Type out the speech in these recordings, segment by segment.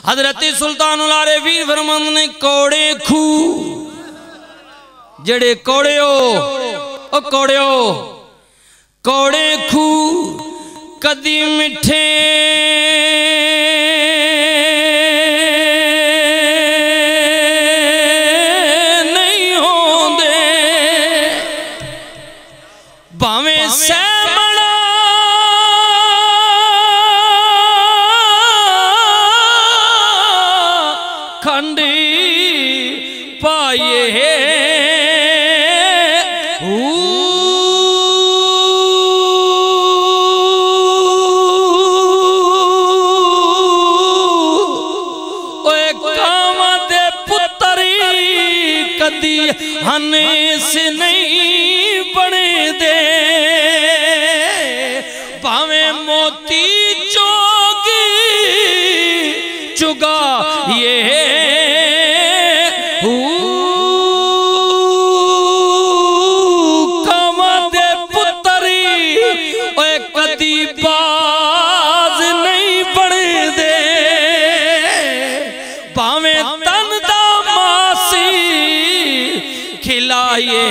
हजरत सुल्तानुल आरिफीन फरमाते ने कौड़े खू जड़े कौड़े हो ओ कौड़े हो कौड़े खू कदी मिठे नहीं होंदे भावें सैमड़ा खंडी पाए हने से नहीं बने दे भावें मोती चोगी चुगा ये कामदे पुतरी ओए कदी बाज नहीं बने दे भावें तन दा मासी खिलाए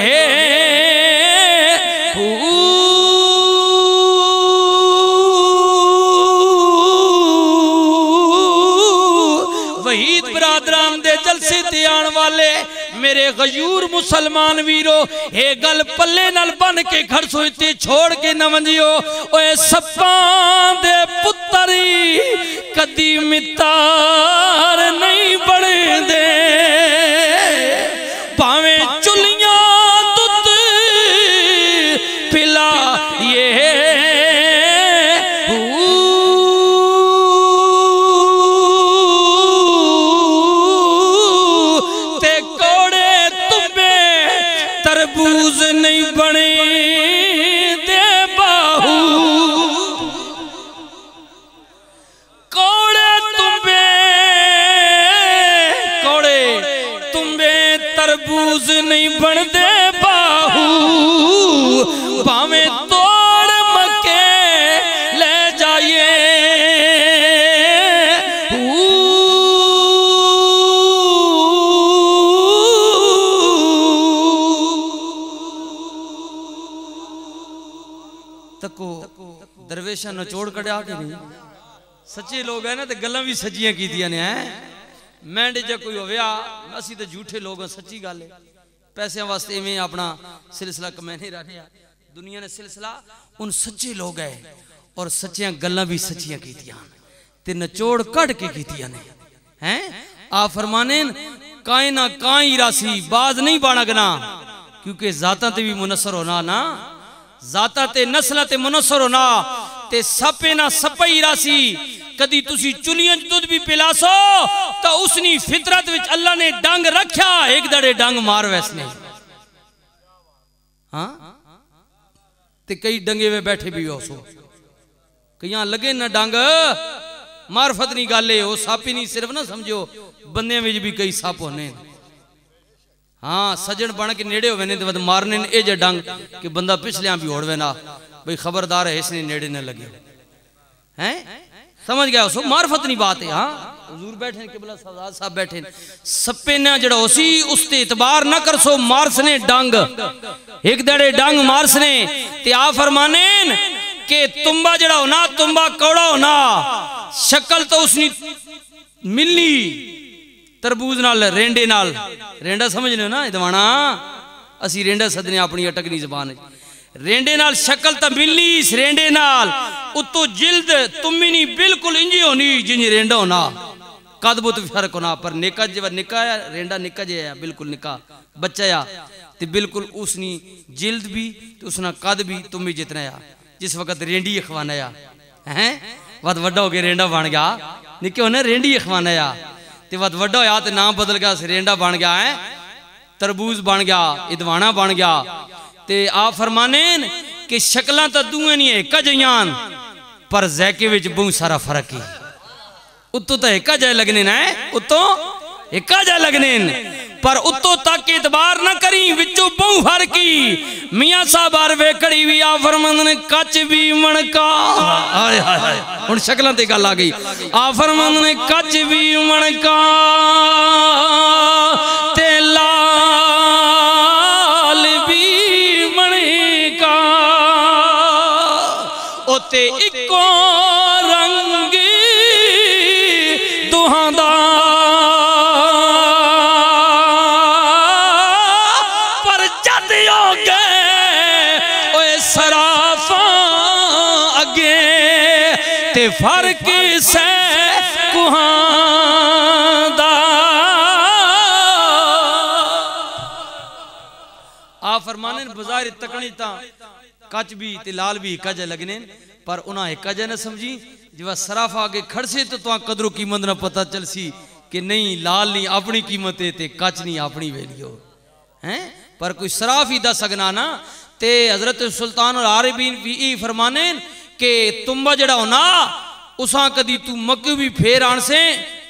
वहीद बरादरान दे जलसे ते आने वाले मेरे गयूर मुसलमान वीरो ये गल पल्ले नाल बन के घर सोते छोड़ के न वंजियो ओए सप्पां दे पुत्तरी कदी मितार नहीं बने दे भावें चुलियां दुध पिला ये ते कौड़े तुम्बे तरबूज नहीं बने दे बाहू कौड़े तुम्बे तरबूज नहीं बनते बाहू भावें तोड़ मके ले जाइए तको दरवेशा नचोड़ कड़ा के नहीं सच्चे लोग है ना तो गल्लां भी सच्चियां कीतियां ने हैं मैंड जो कोई होया असी तो झूठे लोग सच्ची गल है पैसे वास्ते इवें अपना सिलसिला कमै नहीं रहे दुनिया ने सिलसिला उन सच्चे लोग है और सच्चियां गल्लां भी सच्चियां कीतियां ते नचोड़ कढ़ के कीतियां ने हैं आ फरमाने काई ना काई रासी बाज नहीं बाणगना क्योंकि जाता ते भी मुनसर होना ना जाता ते नस्ल ते मुनसर होना ते सपे ना सपई रासी कदी तुसी चुलियां दूध भी पिलासो तो उसनी फितरत विच अल्लाह ने डंग रखा एक दड़े डंग मार वैसने हाँ ते कई डंगे में बैठे भी हो सो कहीं लगे ना डंग मार्फत नहीं गाले वो सापी नहीं सिर्फ ना समझो बंदे में भी कई साप होने हाँ सजन बन के नेड़े होवे ने तो मारने ए जे डंग कि बंदा पिछलियां भी होड़वे ना भाई खबरदार है इसने नेड़े न लगे हैं समझ गया उसको मार्फत नहीं बात है हाँ हुजूर बैठे किबला सरदार साहब बैठे सप्पे ने जड़ा उसी उसते इतबार ना कर सो मारसने डंग एक दड़े डंग मारसने ते आ फरमाने के तुम्बा जड़ा होना तुम्बा कौड़ा होना शक्ल तो उसनी मिलनी तरबूज नाल रेंडे नाल रेंडा समझने ना इदवाना असी रेंडा सदने अपनी अटकनी जबान रेंडे नाल शक्ल तो मिलनी इस रेंडे नाल उतो जिल्द तुमिनी बिल्कुल इंजी होनी जिंजी रेंडा होना कद बुत फर्क होना पर निका जब निका रेंडा निका जे बिल्कुल निका बच्चा या ते बिल्कुल उसनी जिल्द भी तो उसना कद भी तुम्ही जितना या जिस वक्त रेंडी खवाना या हैं वद वड्डा हो के रेंडा बन गया निके होने रेंडी खवाना या ते वद वड्डा होया ते नाम बदल गया रेंडा बन गया है तरबूज बन गया इदवाना बन गया ते आ फरमाने कि शक्लां तो दूए नहीं एक जयान पर जैके विच बहुत सारा फर्क है उतो तो एक जाए लगने ना उतो एक जाए लगने पर उत्तों तक एतबार न करी विचों बहु भर की मियां साहब आर वेखड़ी भी आ फरमांदे ने कच भी मणका हाय हाय हाय हुण शक्लां ते गल आ गई आ फरमांदे ने कच भी मणका ते लाल भी मणका ओते इको रंग दुहां दा पर जद हो गए ओए सराफा अगे ते फर्क से कुहां दा आ फरमाने बाजार तकनी ता कच भी ते लाल भी कज लगने पर उन्हें एक कज न समझी जब सराफा आगे खड़से तो कदरों कीमत न पता चल सी कि नहीं लाल नहीं अपनी कीमत है ते कच नहीं अपनी वैल्यू हैं पर कोई सराफ ही दस सकना ना ते हजरत सुल्तान और आरिफीन भी फरमाने के तुम्बा जड़ा होना उसा कदी तू मक भी फेर आन से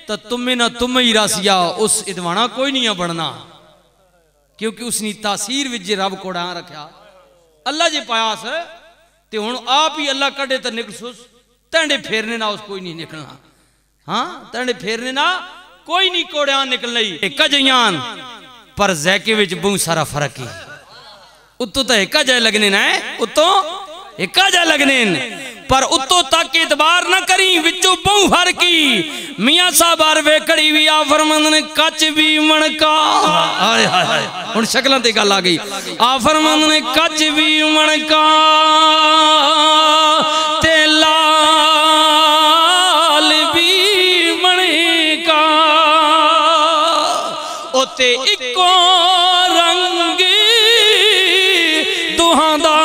तो तुम्हें ना तुम ही रासिया उस इदवाना कोई नहीं बनना क्योंकि उसने तासीर विच रब को डा रखा अल्लाह जे पायास ते हुण आप ही अल्लाह कड़े तो निकलसूस तेंडे फेरने ना उस कोई नहीं निकलना हाँ तेंडे फेरने ना कोई नहीं कोड़िया निकलना एक जयान पर जैके विच बहुत सारा फर्क है उत्तों तो एक जय लगने ना उत्तों एक जय लगने पर उत्तों तक एतबार न करी विचों बहु भर की मियां साहब आर वेखड़ी भी आ फरमांदे ने कच भी मणका हाय हाय हाय हुण शक्लां ते गल आ गई आ फरमांदे ने कच भी मणका ते लाल भी मणका ओते इको रंग दुहां दा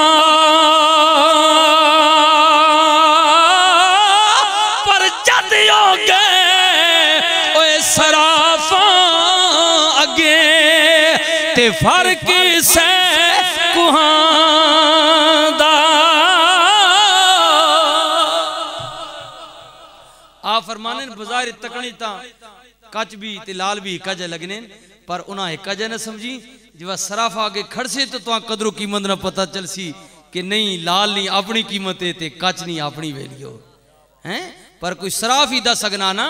पर जद हो गए ओए सराफा अगे ते फर्क से कुहां दा आ फरमाने बाजार तकनी ता कच भी ते लाल भी कज लगने पर उन्हें एक कज न समझी जब सराफा आगे खड़से तो कदरों कीमत न पता चल सी कि नहीं लाल नहीं अपनी कीमत है ते कच नहीं अपनी वैल्यू हैं पर कोई सराफ ही दस सकना ना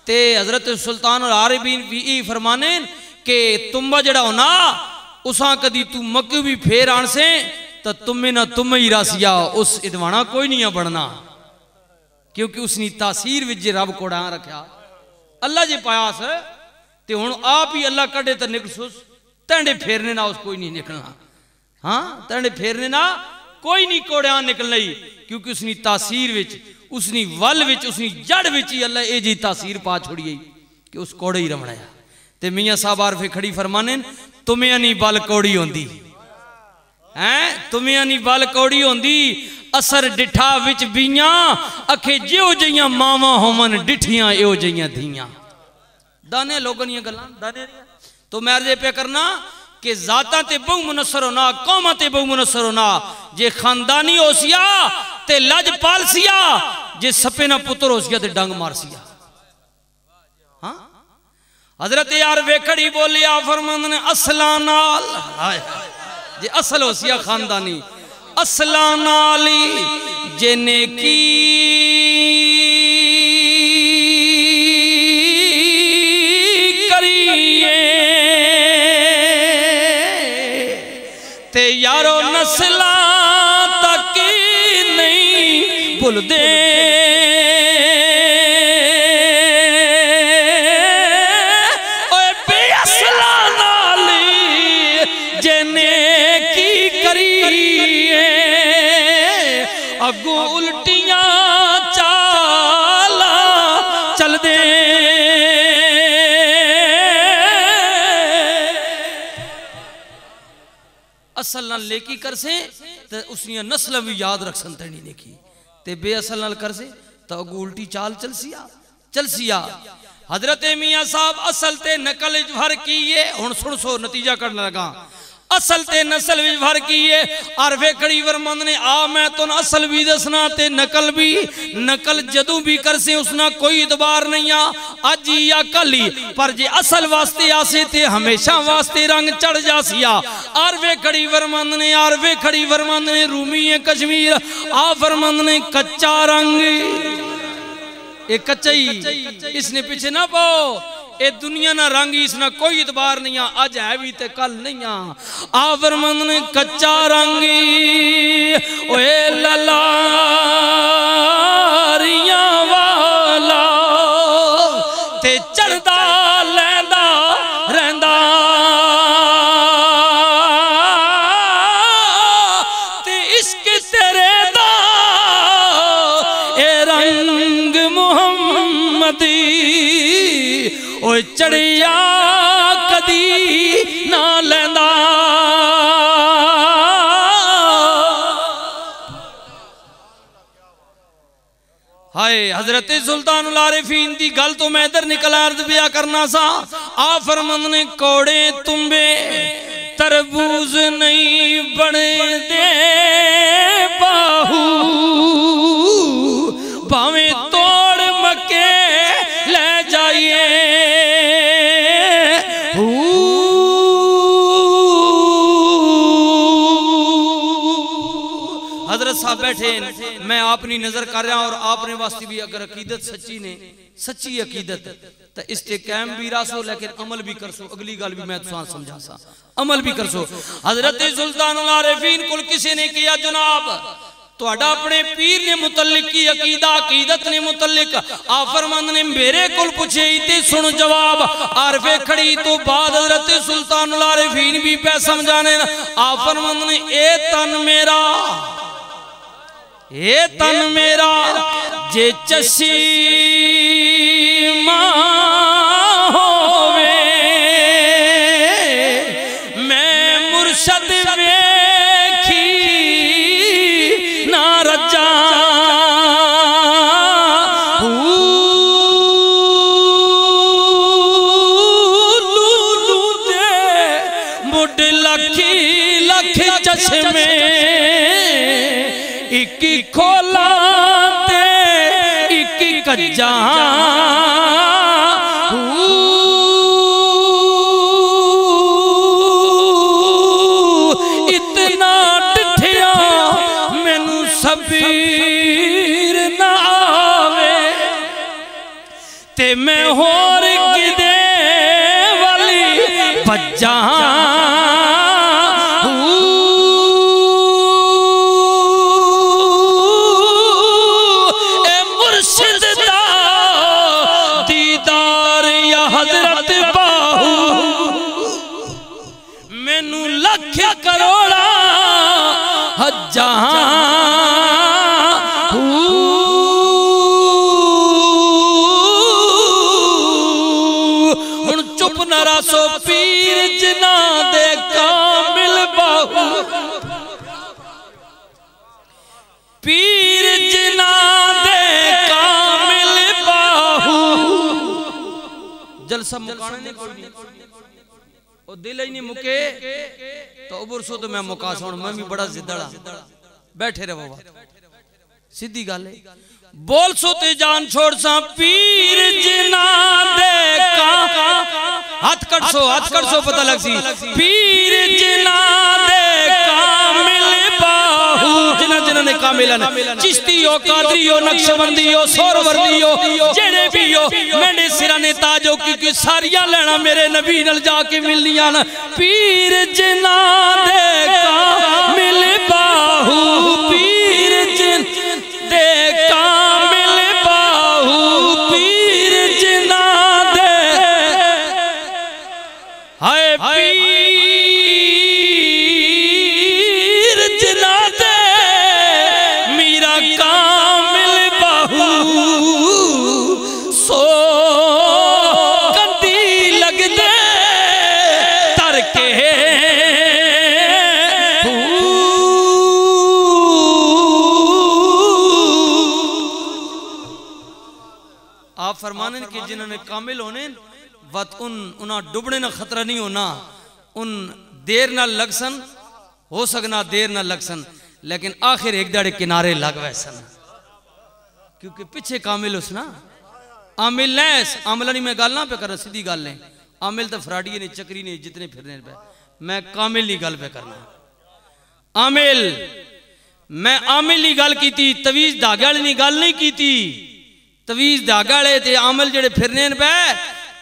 ते हजरत सुल्तान और आरिफीन भी फरमाने के तुम्बा जड़ा होना उसा कदी तू मक भी फेर आन से तो तुम्हें ना तुम ही रासिया उस इदवाना कोई नहीं बनना क्योंकि उसने तासीर विच रब को डा रखा अल्लाह जे पायास ते हुण आप ही अल्लाह कड़े तो निकलसूस तेंडे फेरने ना उस कोई नहीं निकलना हाँ तेंडे फेरने ना कोई नहीं कोड़िया निकलना क्योंकि उसनी तासीर विच उसनी वल विच उसनी जड़ विच ही अल्लाह ये जी तासीर पा छोड़ी कि उस कोड़े ही रमना ते मियां साहब आरफे खड़ी फरमाने तुम्हें नहीं बल कौड़ी होंदी हैं तुम्हें नहीं बल कौड़ी होंदी असर डिठा विच बीया अखे जिहो जिहियां मावा होवन डिठियां इहो जिहियां धीयां दाने लोगों दी गल्लां दाने तो मैं अर्ज पे करना कि जाता ते बहु मुनसर होना कौमा ते बहु मुनसर होना जे खानदानी होसिया ते लज पालसिया जे सपे ना पुत्र होसिया ते डंग मारसिया हाँ हजरत यार वेखड़ी बोलिया फरमांदे ने असला नाल जे असल होसिया खानदानी असला नाली जे नेकी करिए ते यारो नस्ला तक नहीं भुलदे ओए बेअसला नाली जे नेकी करिए अगू उल्टियां चाला चल दे असल नाल लेकी कर से तो उसनिया नस्ल भी याद रख संतनी नेकी ते बेअसल नाल कर से तो अगू उल्टी चाल चल सिया हजरत मियां साहब असल ते नकल भर की ये हुण सुन सो नतीजा करने लगा असल ते नस्ल विच फर्क की है। और वे कड़ी वरमंद ने आ मैं तो असल भी दसना ते नकल भी। नकल जदू भी कर से उसना कोई इतबार नहीं आ, अज ही या कल ही, पर जे असल वास्ते आसे ते हमेशा वास्ते रंग चढ़ जासिया। और वे कड़ी वरमंद ने, और वे खड़ी वरमंद ने रूमी है कश्मीर, आ वरमंद ने कच्चा रंग, ये कच्चा ही, इसने पीछे ना पाओ, ए दुनिया ना रंग इसना कोई इतबार नहीं आ, अज है भी ते कल नहीं आ। वरमंद ने कच्चा रंग ओए ललारियां वाला ते चढ़दा लैंदा रैंदा ते इश्क तेरे दा ए रंग मुहम्मदी ओए चढ़िया कदी ना लेंदा। हाय हजरत सुल्तानुल आरिफीन दी गल तो मैं इधर निकल अर्ज बिया करना सा। आ फरमंद ने कोड़े तुम्बे तरबूज नहीं बने दे बाहू, भावे तोड़ मके ले जाइए। हजरत साहब बैठे, मैं अपनी नजर कर रहा और आपने वास्ते भी अगर अकीदत सच्ची ने, सच्ची अकीदत तो इसते कायम भी रासो, लेकिन अमल भी कर सो। अगली गल भी मैं तुसां समझा सा, अमल भी कर सो। हजरत सुल्तानुल आरिफीन कुल किसी ने किया जनाब तुहाडा अपने पीर ने मुतल्लिक की अकीदा, अकीदत ने मुतल्लिक। आफरमंद ने मेरे कुल पूछे इते सुन जवाब। आरफे खड़ी तो बाद हजरत सुल्तानुल आरिफीन भी पे समझाने। आफरमंद ने ए तन मेरा, ए तन मेरा जे चशी होवे, मैं मुर्शद वेखी ना रजा। लूलू दे मुड लखी लख चश्मे, इकी खोला ते इकी कज्जा। इतना टिठिया मैनू सबीर ना आवे, ते मैं होर किदे वाली भज्जा। करोड़ा जहां हुण चुप न रसो पीर जिना दे कामिल बाहू, पीर जिना दे कामिल बाहू। जलसा मुकाने ने कोई नहीं, और दिल ही नहीं मुके तो उबर सो तो मैं मुका सुन, मैं भी बड़ा जिद्दड़ा। बैठे रहो बाबा, सीधी गल है। बोल सो ते जान छोड़ सा पीर जिना दे का, हाथ कट सो, हाथ कट सो पता लग सी। पीर जिना दे कामिल बाहू, जिना जिना ने कामिल ने, चिश्ती हो, कादरी हो, नक्शबंदी हो, सोहरवर्दी हो, जेड़े भी हो, मैंने सिरा ने ताजो क्योंकि सारियां लेना मेरे नबी नल जाके मिलनियां न। पीर जिना दे कामिल बाहू, पीर जिन दे कामिल बाहू, पीर जिना दे हाय पीर जिना दे मीरा कामिल बाहू। सो कंदी लग दे तर के आप फरमाने कि जिन्होंने कामिल होने वत उन उन्हें डूबने ना खतरा नहीं होना, उन देर न लग सन, हो सकना देर न लग सन, लेकिन आखिर एक दाड़े किनारे लग वैसन, क्योंकि पीछे कामिल उस ना आमिल नैस आमला नहीं मैं गल ना पे कर सीधी गल नहीं, आमिल तो फराडिये ने चक्री ने जितने फिरने पे, मैं कामिल नहीं गल पे करना। आमिल मैं आमिल नहीं गल की थी, तवीज धागे वाली नहीं गल नहीं की थी। तवीज धागे वाले ते आमिल जेड़े फिरने पे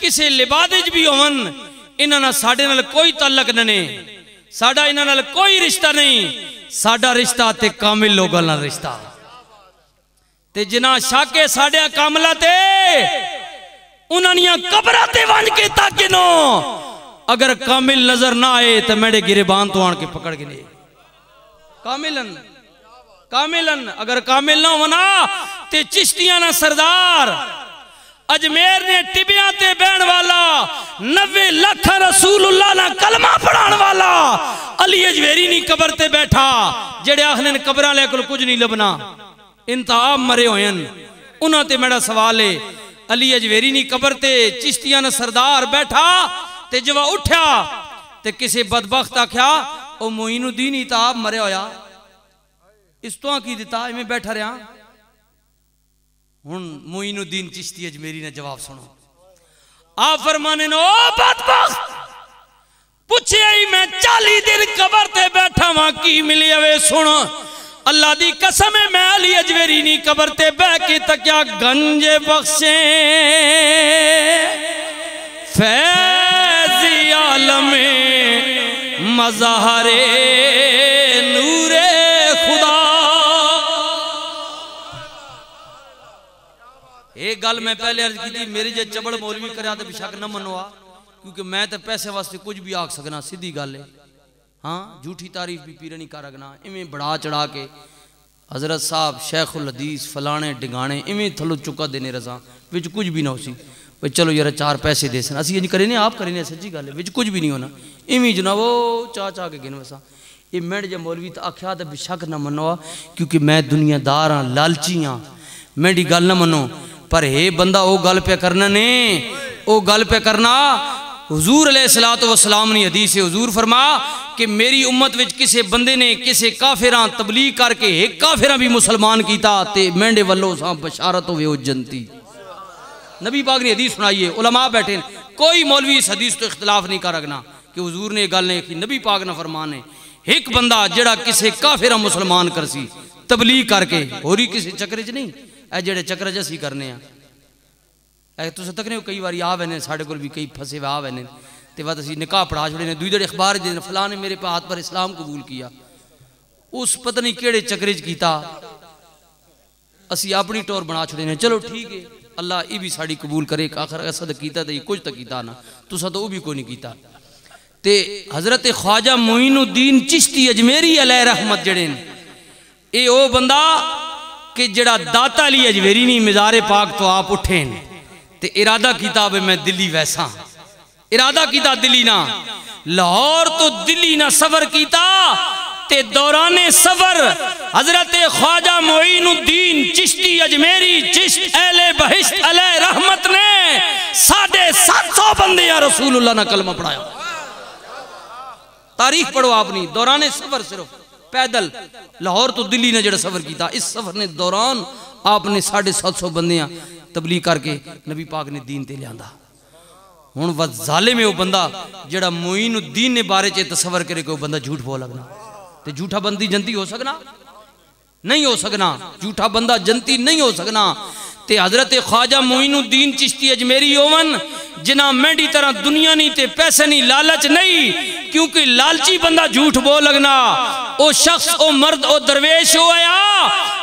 किसी लिबाद च भी होवन, इन्हां साडे नाल कोई ताल्लुक नहीं, साडा इन्हां नाल कोई रिश्ता नहीं, साडा रिश्ता ते कामिल लोगां नाल रिश्ता। ते जिना शाके साडे कामला ते उन्हां कबरां ते वंज के ताके नो, अगर कामिल नजर ना आए तो मेरे गिरबान तो आन के पकड़ के नहीं कामिलन कामिलन। अगर कामिल ना होना ते चिश्तियां ना सरदार अजमेर ने टिबिया ते बहन वाला 90 लाख रसूलुल्लाह ना कलमा पढ़ाने वाला अली अजमेरी नी कबर ते बैठा, जेड़े आखने कबरां ले कोल कुछ नहीं लभना, इंतहा मरे होयन। उन्हां ते मेरा सवाल है, अली अजमेरी नी कबर ते चिश्तियां ना सरदार बैठा ते जब उठा ते किसी बदबख्त आख्या ओ मोइनुद्दीन इताब मरे होया, इस तो की दिता इवें बैठा रहा। हुन मोइनुद्दीन चिश्ती अजमेरी ने जवाब सुनो, आप फरमाने नो बदबख्त पूछे ही मैं 40 दिन कबर ते बैठा वहां की मिली अवे सुन, अल्लाह दी कसम है मैं अली अजमेरी नी कबर ते बह के तकिया गंज बख्शे फैज़ आलमे मज़हरे नूरे खुदा। एक गल मैं पहले अर्ज की थी, मेरी जे चबड़ मौलवी करा तो बेशक न मनवा, क्योंकि मैं तो पैसे वास्ते कुछ भी आख सकना, सीधी गल है। हाँ झूठी तारीफ भी पीर नहीं कर रखना, इवें बढ़ा चढ़ा के हजरत साहब शेखुल हदीस फलाने डिगाने इवें थलो चुका देने रजा विच कुछ भी ना हो सी, भाई चलो यार 4 पैसे दे सन असी करे ने आप करे ने, सच्ची गल है, विच कुछ भी नहीं होना, इवें जनाब वो चाह के गिन वसा। ये मैं जब मौलवी तो आख्या तो बेशक ना मनो, क्योंकि मैं दुनियादार हाँ, लालची हाँ, मेरी गल ना मनो, पर हे बंदा वो गल पे करना ने, वो गल पे करना। हुजूर अलैहिस्सलातु वस्सलाम ने हदीस है, हुजूर फरमा कि मेरी उम्मत विच किसी बंदे ने किसी काफिरां तबलीग करके एक काफिरां भी मुसलमान कीता ते मेंढे वल्लों सा बशारत होवे ओ जन्नती। नबी पाक ने हदीस सुनाई है, उलमा बैठे, कोई मौलवी इस हदीस तो इख्तिलाफ नहीं कर रखना कि हुजूर ने गल नहीं की, नबी पाक ने फरमान है एक बंदा जेड़ा किसी काफिरां मुसलमान करसी तबलीग करके, होरी किसी चक्कर च नहीं, ए जेड़े चक्कर च असीं करने आ तुस तकने कई बार आ वैने साढ़े को भी कई फसे आ वैने ते बाद असीं निकाह पढ़ा छोड़े ने, दूई अखबार दे फलां ने मेरे पे हाथ पर इस्लाम कबूल किया, उस पता नहीं केड़े चक्कर च कीता, असीं अपनी टोर बना छोड़े ने। चलो ठीक है, अल्लाह ये भी साड़ी कबूल करे, आखिर ऐसा तो कीता तो कुछ तो कीता ना, तुसा तो वो भी कोई नहीं कीता। ते हजरत ख्वाजा मोइनुद्दीन चिश्ती अजमेरी अलैहि रहमत जड़े ये ओ बंदा कि जड़ा दाता अली अजमेरी नहीं मज़ारे पाक तो आप उठे ते इरादा किया मैं दिल्ली वैसा, इरादा किया दिल्ली ना, लाहौर तो दिल्ली ना सफर किया ते दौराने सफर हजरत ख्वाजा मोइनुद्दीन चिश्ती अजमेरी चिश्त अहले बहिश्त अलैहि रहमत ने 750 बंदे या रसूलुल्लाह ने कलमा पढ़ाया। तारीख पढ़ो आपनी, दौराने सफर सिर्फ पैदल लाहौर तो दिल्ली ने जड़ा सफर किया, इस सफर ने दौरान आपने 750 बंदियां तबलीग करके नबी पाक ने दीन ते लिया। हुण वह जालिम है वो बंदा जड़ा मोइनुद्दीन ने बारे च तसवर करे कोई बंदा झूठ बोल लगना, ते झूठा बंदी जनती हो सकना नहीं हो सकना, झूठा बंदा जनती नहीं हो सकना। ते हजरत ख्वाजा मोइनुद्दीन चिश्ती अजमेरी ओवन जिना मेरी तरह दुनिया नहीं ते पैसे नहीं लालच नहीं, क्योंकि लालची बंदा झूठ बोल लगना, ओ शख्स ओ मर्द ओ दरवेश हो आया,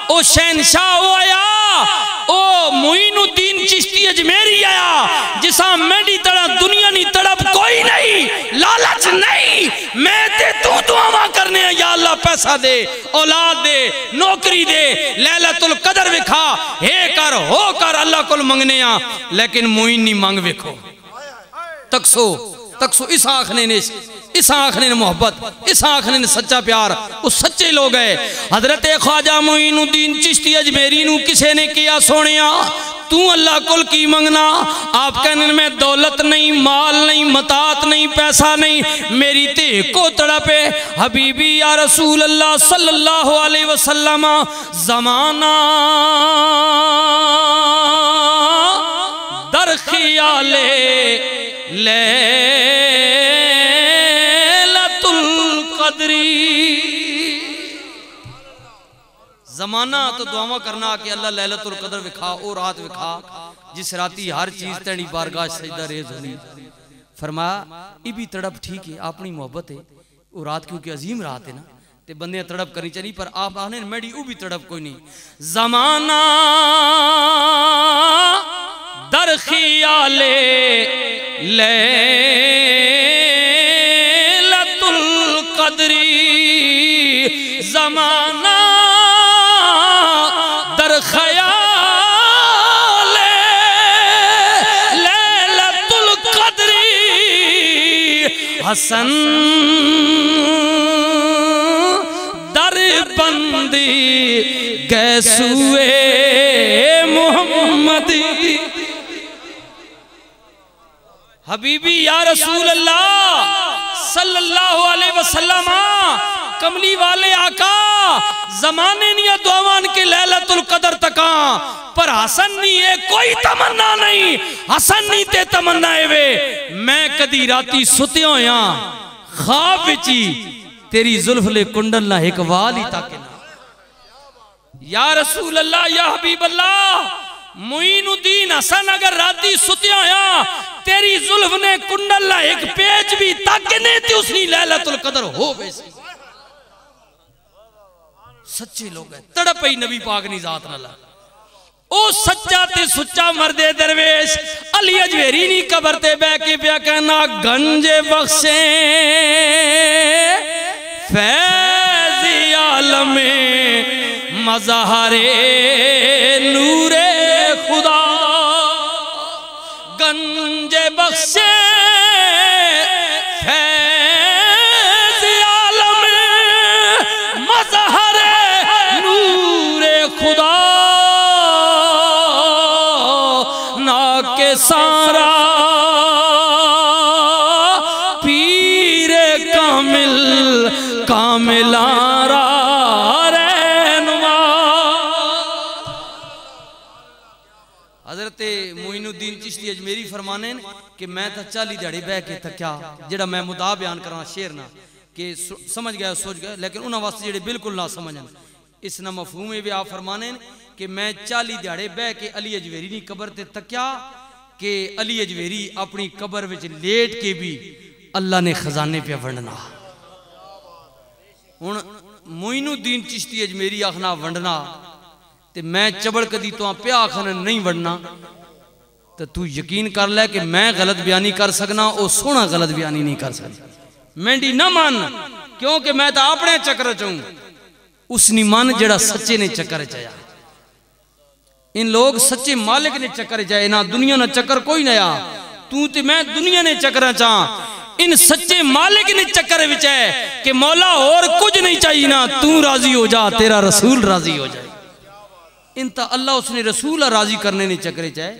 ओ शहनशाह हो आया, ओ मोइनुद्दीन चिश्ती अजमेरी आया जिसा मेरी तरह दुनिया नहीं तड़प कोई नहीं, लालच नहीं, मैं ते तू दुआवा करने या अल्लाह पैसा दे, औलाद दे, नौकरी दे, लैलतुल कदर विखा, हे कर हो कर अल्लाह को मंगने आ, लेकिन मोइन नहीं मंग वेखो तकसो तकसो। इस आखने ने, इस आखने ने मोहब्बत, इस आखने ने सच्चा प्यार, वो सच्चे लोग है। हजरत ख्वाजा मोइनुद्दीन चिश्ती अजमेरी नू किसे ने किया सोनिया तू अल्लाह कुल की मंगना? आप कहने मैं दौलत नहीं, माल नहीं, मतात नहीं, पैसा नहीं, मेरी ते को तड़पे। हबीबी या रसूल अल्लाह सल्लल्लाहु अलैहि वसल्लम, जमाना दर ख्याले लैलतुल क़द्री। जमाना तो दुआवा करना कि अल्लाह लैलतुल क़द्र विखा, ओ रात विखा जिस राती हर चीज तेरी बारगाह सजदा रेज होनी। फरमाया ये भी तड़प ठीक है, अपनी मोहब्बत है, वो रात क्योंकि अजीम रात है ना, ते बंदे तड़प करनी चाहिए। पर आप आने मेरी वो भी तड़प कोई नहीं। जमाना दर ख्याले लैलतुल क़द्री, जमाना दर ख्याले लैलतुल क़द्री, हसन दर बंदी गैसुए मोहम्मदी। हबीबी या रसूल अल्लाह सल्लल्लाहु अलैहि वसल्लम, कमली वाले आका, जमाने नहीं दुआवान के लैलतुल क़द्र तका, पर हसन नहीं है कोई तमन्ना नहीं, हसन नहीं ते तमन्ना है वे। मैं कदी राती सुते होया ख्वाब विच तेरी जुल्फले कुंडल ना एक वाल ही ताके ना। या रसूल अल्लाह या हबीब अल्लाह, मुईनुद्दीन हसन अगर राती सुते होया तेरी जुल्फ ने कुंडल ना एक पेज भी ताके ने ते उसनी लैलतुल क़द्र हो वैसी। सच्चे लोग है, तड़प ही नबी पाक नी जात नाल। ओ सच्चा ते सुच्चा मर्दे दरवेश अली अजवेरी नी कबर ते बह के पिया कहना, गंजे बख्शे फैज़ आलमे मज़हरे नूरे खुदा, गंजे बख्शे फैज़ आलमे मज़हरे नूरे खुदा, ना के सारा पीर कामिल कामिलारा रहनुमा। हजरत मोइनुद्दीन चिश्ती अजमेरी फरमाने कि मैं तो 40 दिहाड़ी बह के थक्या, जेड़ा मैं मुदा बयान करा शेर ना कि समझ गया सोच गया, लेकिन उन्होंने वास्ते जेड़े बिल्कुल ना समझन इस ना मफहूम है भी आप फरमाने कि मैं 40 दिहाड़े बह के अली अजवेरी नी कबर ते तक्या कि अली अजवेरी अपनी कबर विच लेट के भी अल्लाह ने खजाने पे वंडना। हुण मोइनुद्दीन चिश्ती अजमेरी आखना वंडना ते मैं चबड़ कदी तो प्या आखना नहीं वंडना, तो तू यकीन कर ले कि मैं गलत बयानी कर सकना, ओ सोना गलत बयानी नहीं कर सकता। मेंढी ना मान, क्योंकि मैं तो अपने चक्कर चाहूं, उसनी मन जड़ा सच्चे ने चक्कर चाया। इन लोग सच्चे मालिक ने चक्कर चाहे ना, दुनिया ना चक्कर कोई नया। तू ते मैं दुनिया ने चक्कर चाह, इन सच्चे मालिक ने चक्कर विच है कि मौला और कुछ नहीं चाहिए ना, तू राजी हो जा, तेरा रसूल राजी हो जाए। इन ता अल्लाह उसने रसूल राजी करने ने चक्कर चाहे।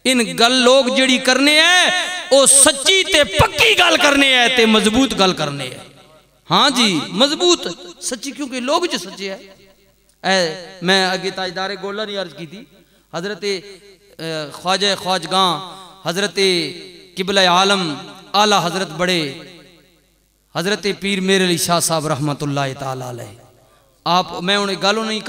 इन गल लोग जेड़ी करने है वो सच्ची ते पक्की गल करने है ते मजबूत गल करने है। हाँ जी मजबूत सच्ची, क्योंकि लोग जो सच्चे है। मैं आगे ताजदार गोला ने अर्ज की थी, हजरत ख्वाजा ख्वाजगां हजरत किबला आलम आला हजरत बड़े हजरत पीर मेरे अली शाह साहब रहमतुल्लाह तआला अलैह, आप मैं उन्हें गालों नहीं कर